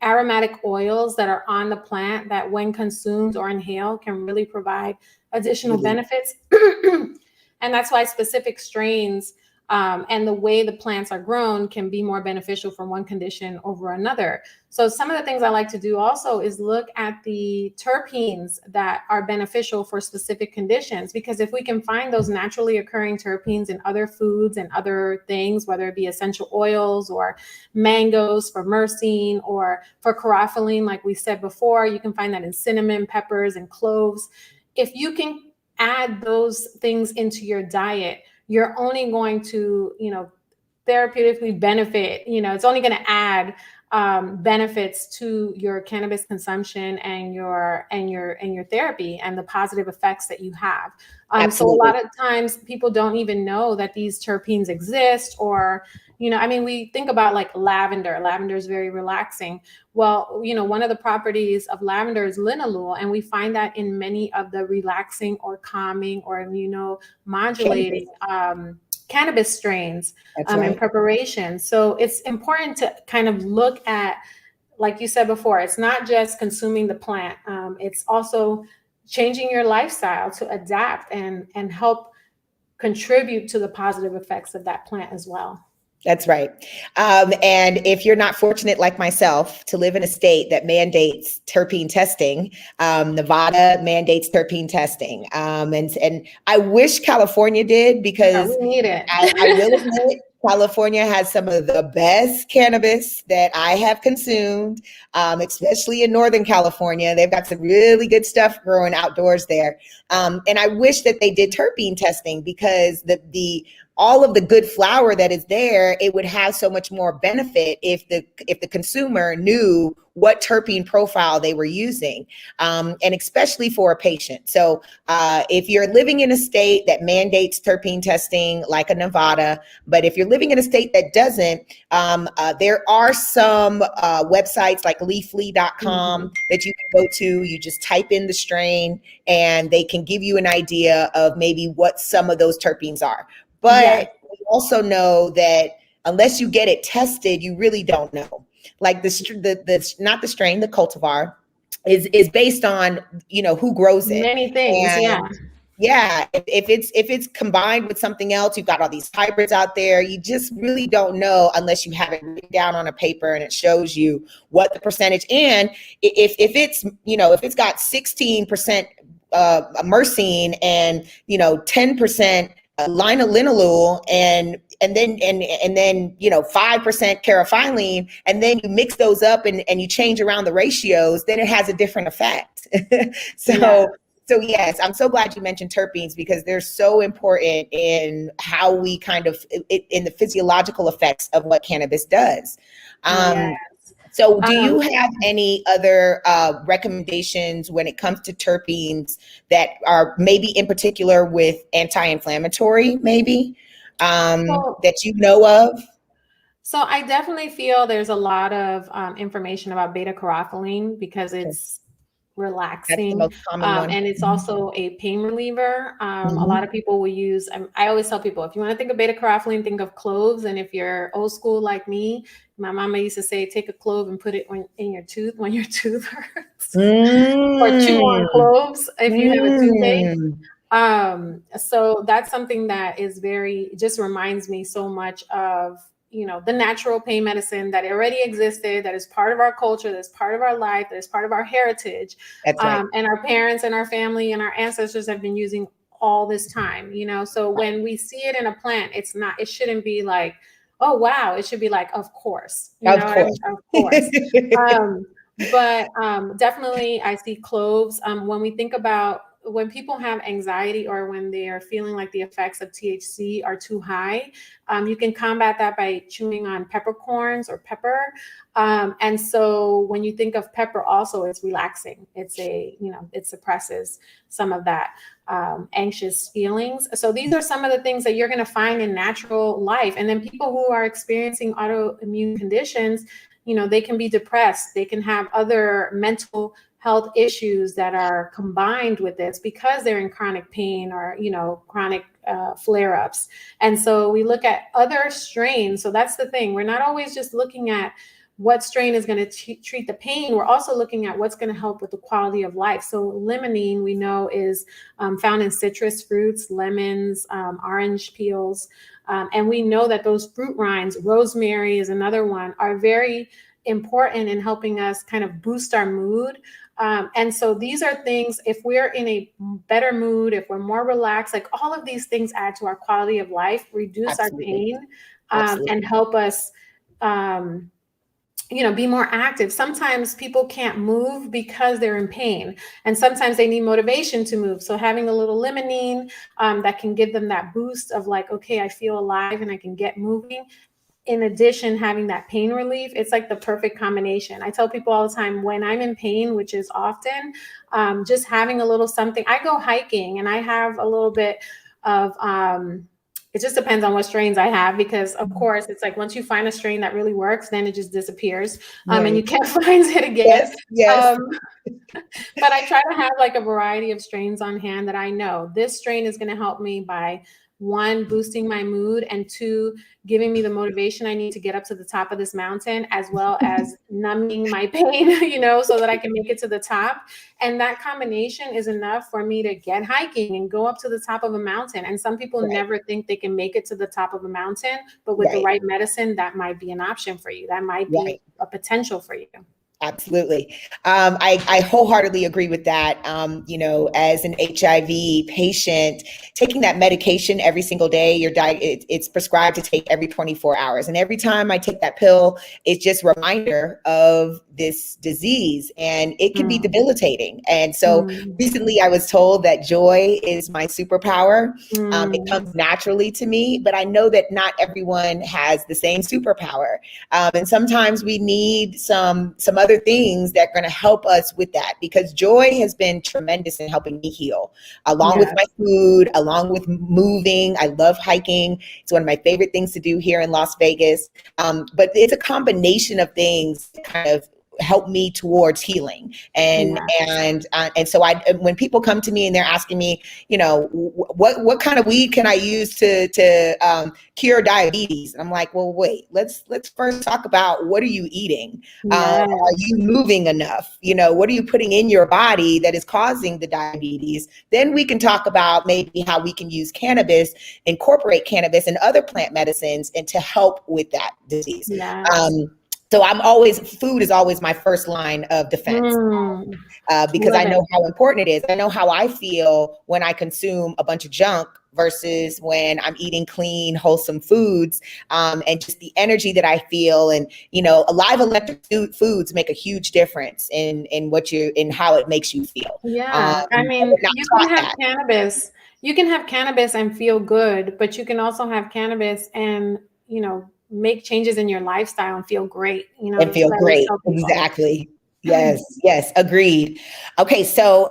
aromatic oils that are on the plant that, when consumed or inhaled, can really provide additional benefits. And that's why specific strains and the way the plants are grown can be more beneficial for one condition over another. So some of the things I like to do also is look at the terpenes that are beneficial for specific conditions, because if we can find those naturally occurring terpenes in other foods and other things, whether it be essential oils or mangoes for myrcene, or for caryophyllene, like we said before, you can find that in cinnamon, peppers, and cloves. If you can add those things into your diet, you're only going to, therapeutically benefit, it's only going to add benefits to your cannabis consumption and your therapy and the positive effects that you have. So a lot of times people don't even know that these terpenes exist, or we think about like lavender. Lavender is very relaxing. Well, one of the properties of lavender is linalool, and we find that in many of the relaxing or calming or immunomodulating cannabis strains in preparation. So it's important to kind of look at, like you said before, it's not just consuming the plant. It's also changing your lifestyle to adapt and help contribute to the positive effects of that plant as well. That's right. And if you're not fortunate like myself to live in a state that mandates terpene testing, Nevada mandates terpene testing. And I wish California did, because we need it. I will admit, California has some of the best cannabis that I have consumed, especially in Northern California. They've got some really good stuff growing outdoors there. And I wish that they did terpene testing, because all of the good flower that is there, it would have so much more benefit if the consumer knew what terpene profile they were using, and especially for a patient. So if you're living in a state that mandates terpene testing, like a Nevada, but if you're living in a state that doesn't, there are some websites like leafly.com that you can go to. You just type in the strain and they can give you an idea of maybe what some of those terpenes are. But we also know that unless you get it tested, you really don't know. Like not the strain, the cultivar is based on, who grows it. Many things, if it's combined with something else, you've got all these hybrids out there. You just really don't know unless you have it written down on a paper and it shows you what the percentage. And if it's got 16% myrcene and 10% linalool and then 5% carafilene, and then you mix those up and you change around the ratios, then it has a different effect. So yes, I'm so glad you mentioned terpenes, because they're so important in how we in the physiological effects of what cannabis does. So do you have any other recommendations when it comes to terpenes that are maybe in particular with anti-inflammatory, maybe, that you know of? So I definitely feel there's a lot of information about beta-caryophyllene, because it's relaxing, That's the most common one. and it's also a pain reliever. A lot of people will use, I always tell people, if you want to think of beta-caryophyllene, think of cloves. And if you're old school like me, my mama used to say, take a clove and put it in your tooth when your tooth hurts, or chew on cloves if you have a toothache. So that's something that is just reminds me so much of the natural pain medicine that already existed, that is part of our culture, that's part of our life, that is part of our heritage. That's right. And our parents and our family and our ancestors have been using all this time, so when we see it in a plant, it shouldn't be like, oh, wow. It should be like, of course, Of course. But definitely I see cloves. When we think about when people have anxiety, or when they are feeling like the effects of THC are too high, you can combat that by chewing on peppercorns or pepper. And so when you think of pepper, also it's relaxing. It suppresses some of that anxious feelings. So these are some of the things that you're going to find in natural life. And then people who are experiencing autoimmune conditions, they can be depressed. They can have other mental health issues that are combined with this, because they're in chronic pain or, chronic flare-ups. And so we look at other strains. So that's the thing. We're not always just looking at what strain is going to treat the pain. We're also looking at what's going to help with the quality of life. So limonene, we know, is found in citrus fruits, lemons, orange peels. And we know that those fruit rinds, rosemary is another one, are very important in helping us kind of boost our mood. And so these are things, if we're in a better mood, if we're more relaxed, like all of these things add to our quality of life, reduce our pain, and help us, be more active. Sometimes people can't move because they're in pain, and sometimes they need motivation to move. So having a little limonene that can give them that boost of like, okay, I feel alive and I can get moving, in addition, having that pain relief, it's like the perfect combination. I tell people all the time, when I'm in pain, which is often, just having a little something. I go hiking and I have a little bit of, it just depends on what strains I have, because of course it's like once you find a strain that really works, then it just disappears, and you can't find it again. Yes. But I try to have like a variety of strains on hand that I know this strain is going to help me by, one, boosting my mood, and two, giving me the motivation I need to get up to the top of this mountain, as well as numbing my pain, so that I can make it to the top. And that combination is enough for me to get hiking and go up to the top of a mountain. And some people never think they can make it to the top of a mountain, but with the right medicine, that might be an option for you. That might be a potential for you. Absolutely. I wholeheartedly agree with that. As an HIV patient, taking that medication every single day, it's prescribed to take every 24 hours. And every time I take that pill, it's just a reminder of this disease, and it can be debilitating. And so recently I was told that joy is my superpower. It comes naturally to me, but I know that not everyone has the same superpower. And sometimes we need some other things that are going to help us with that, because joy has been tremendous in helping me heal, along with my food, along with moving. I love hiking. It's one of my favorite things to do here in Las Vegas. But it's a combination of things that kind of help me towards healing. And so when people come to me and they're asking me, what kind of weed can I use to cure diabetes? And I'm like, well, wait, let's first talk about, what are you eating? Are you moving enough? What are you putting in your body that is causing the diabetes? Then we can talk about maybe how we can use cannabis, incorporate cannabis and other plant medicines, and to help with that disease. So food is always my first line of defense, because I know how important it is. I know how I feel when I consume a bunch of junk versus when I'm eating clean, wholesome foods, and just the energy that I feel. And, alive electric foods make a huge difference in how it makes you feel. I mean, you can have cannabis. You can have cannabis and feel good, but you can also have cannabis and, make changes in your lifestyle and feel great, and feel great. Exactly. Yes, agreed. Okay, so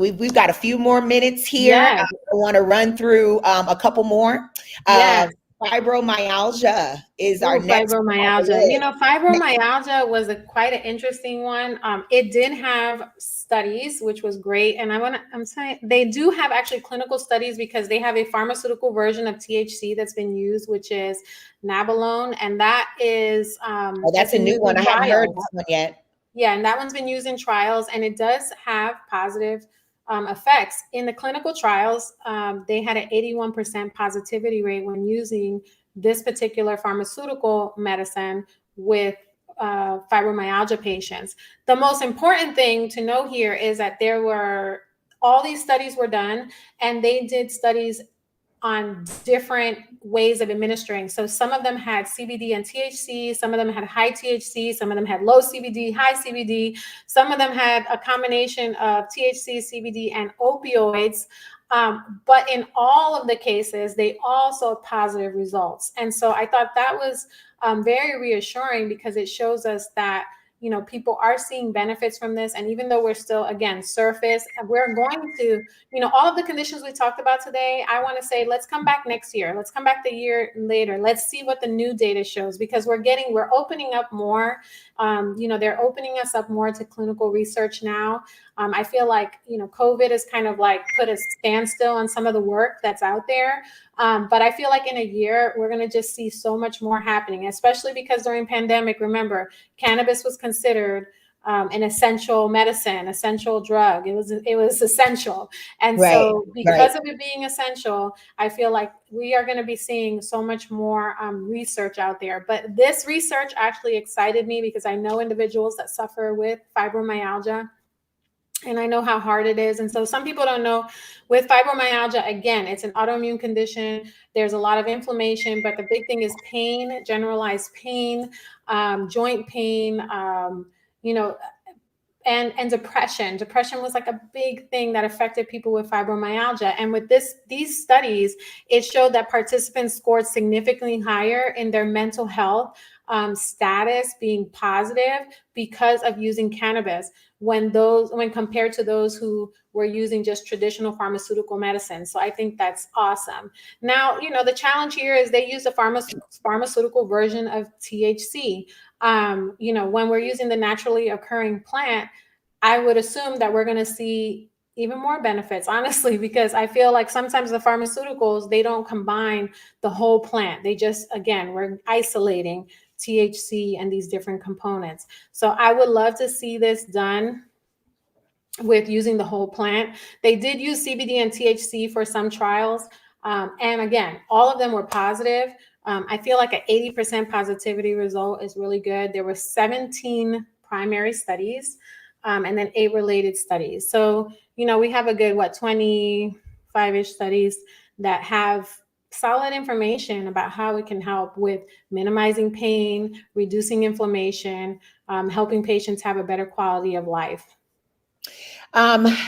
we've got a few more minutes here. I want to run through a couple more. Fibromyalgia is our next. Fibromyalgia. Fibromyalgia was quite an interesting one. It did have studies, which was great. And I'm saying they do have actually clinical studies, because they have a pharmaceutical version of THC that's been used, which is Nabalone. And that is that's a new one. I haven't heard that one yet. Yeah, and that one's been used in trials, and it does have positive effects. In the clinical trials, they had an 81% positivity rate when using this particular pharmaceutical medicine with fibromyalgia patients. The most important thing to know here is that all these studies were done, and they did studies on different ways of administering. So some of them had CBD and THC, some of them had high THC, some of them had low CBD, high CBD, some of them had a combination of THC, CBD, and opioids. But in all of the cases, they all saw positive results. And so I thought that was very reassuring, because it shows us that people are seeing benefits from this. And even though we're still, again, surface, we're going to, all of the conditions we talked about today, I want to say, let's come back next year. Let's come back the year later. Let's see what the new data shows, because we're opening up more. They're opening us up more to clinical research now. I feel like, COVID has kind of like put a standstill on some of the work that's out there. But I feel like in a year, we're going to just see so much more happening, especially because during pandemic, remember, cannabis was considered an essential medicine, essential drug. It was essential. And so because of it being essential, I feel like we are going to be seeing so much more research out there. But this research actually excited me, because I know individuals that suffer with fibromyalgia, and I know how hard it is. And so some people don't know, with fibromyalgia, again, it's an autoimmune condition. There's a lot of inflammation, but the big thing is pain, generalized pain, joint pain, and depression. Depression was like a big thing that affected people with fibromyalgia. And with these studies, it showed that participants scored significantly higher in their mental health status being positive because of using cannabis when compared to those who were using just traditional pharmaceutical medicine. So I think that's awesome. Now, the challenge here is they use a pharmaceutical version of THC. When we're using the naturally occurring plant, I would assume that we're going to see even more benefits, honestly, because I feel like sometimes the pharmaceuticals, they don't combine the whole plant. They just, again, we're isolating THC and these different components. So I would love to see this done with using the whole plant. They did use CBD and THC for some trials. And again, all of them were positive. I feel like an 80% positivity result is really good. There were 17 primary studies and then 8 related studies. So, we have a good, 25-ish studies that have solid information about how it can help with minimizing pain, reducing inflammation, helping patients have a better quality of life.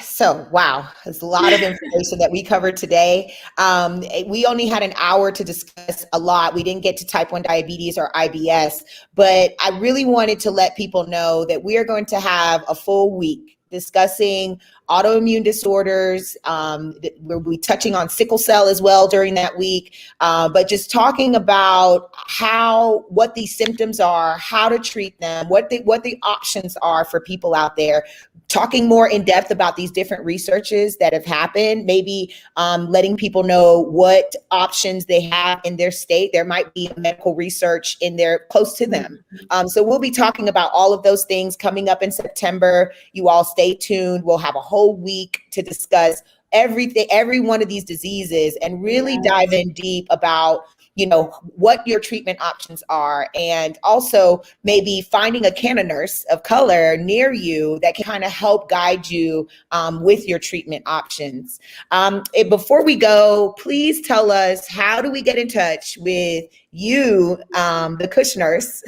So wow, there's a lot of information that we covered today. We only had an hour to discuss a lot. We didn't get to type 1 diabetes or IBS, but I really wanted to let people know that we are going to have a full week discussing autoimmune disorders. We'll be touching on sickle cell as well during that week, but just talking about what these symptoms are, how to treat them, what the options are for people out there, talking more in depth about these different researches that have happened, maybe letting people know what options they have in their state. There might be medical research in there close to them. So we'll be talking about all of those things coming up in September. You all stay tuned. We'll have a whole week to discuss every one of these diseases and really dive in deep about what your treatment options are, and also maybe finding a canna nurse of color near you that can kind of help guide you with your treatment options. Before we go, please tell us, how do we get in touch with you, the Kush nurse,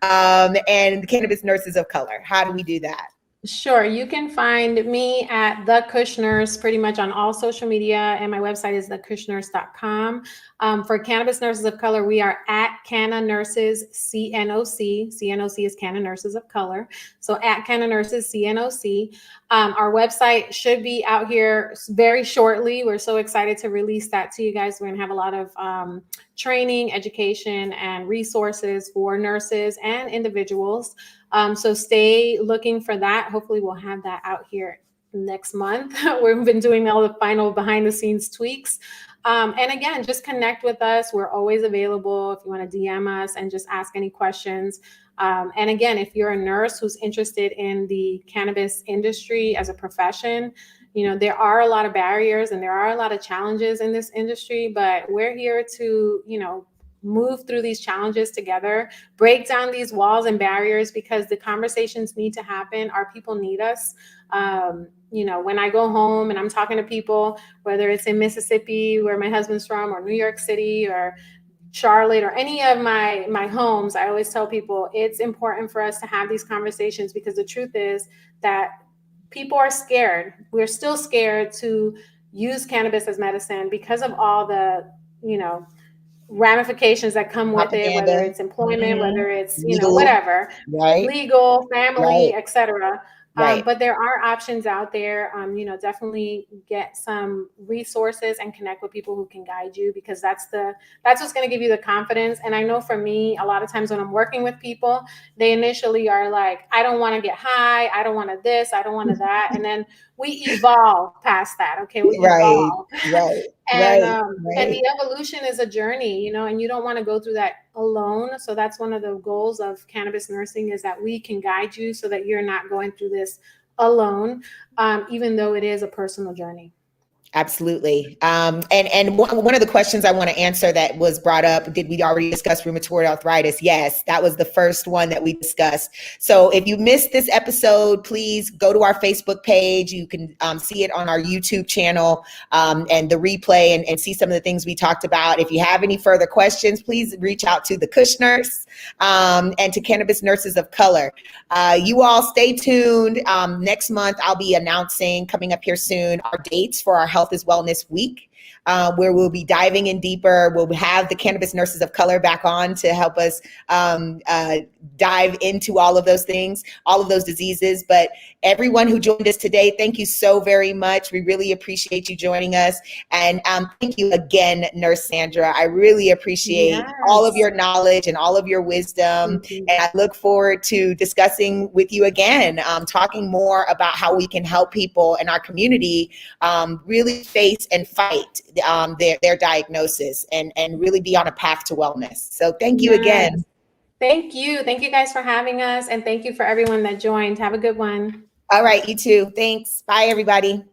and the Cannabis Nurses of Color? How do we do that? Sure. You can find me at The Kush Nurse pretty much on all social media, and my website is thekushnurse.com. For Cannabis Nurses of Color, we are at Canna Nurses CNOC. CNOC is Canna Nurses of Color. So at Canna Nurses CNOC. Our website should be out here very shortly. We're so excited to release that to you guys. We're going to have a lot of training, education, and resources for nurses and individuals. So stay looking for that. Hopefully we'll have that out here next month. We've been doing all the final behind the scenes tweaks. And again, just connect with us. We're always available if you want to DM us and just ask any questions. And again, if you're a nurse who's interested in the cannabis industry as a profession, there are a lot of barriers and there are a lot of challenges in this industry, but we're here to, move through these challenges together, break down these walls and barriers, because the conversations need to happen. Our people need us. When I go home and I'm talking to people, whether it's in Mississippi, where my husband's from, or New York City, or Charlotte, or any of my homes, I always tell people it's important for us to have these conversations, because the truth is that people are scared. We're still scared to use cannabis as medicine because of all the, ramifications that come with it, whether it's employment, whether it's, legal, whatever, legal, family, etc. But there are options out there. Definitely get some resources and connect with people who can guide you, because that's what's going to give you the confidence. And I know for me, a lot of times when I'm working with people, they initially are like, I don't want to get high. I don't want to this. I don't want to that. And then we evolve past that. Okay. We evolve. And the evolution is a journey, and you don't want to go through that alone. So that's one of the goals of cannabis nursing, is that we can guide you so that you're not going through this alone, even though it is a personal journey. Absolutely. And one of the questions I want to answer that was brought up, did we already discuss rheumatoid arthritis? Yes, that was the first one that we discussed. So if you missed this episode, please go to our Facebook page. You can see it on our YouTube channel and the replay and see some of the things we talked about. If you have any further questions, please reach out to the Kush Nurse and to Cannabis Nurses of Color. You all stay tuned. Next month, I'll be announcing, coming up here soon, our dates for our Health is Wellness Week, where we'll be diving in deeper. We'll have the Cannabis Nurses of Color back on to help us dive into all of those things, all of those diseases. But everyone who joined us today, thank you so very much. We really appreciate you joining us. And thank you again, Nurse Sandra. I really appreciate all of your knowledge and all of your wisdom. And I look forward to discussing with you again, talking more about how we can help people in our community really face and fight their diagnosis and really be on a path to wellness. So thank you again. Thank you. Thank you guys for having us. And thank you for everyone that joined. Have a good one. All right, you too. Thanks. Bye, everybody.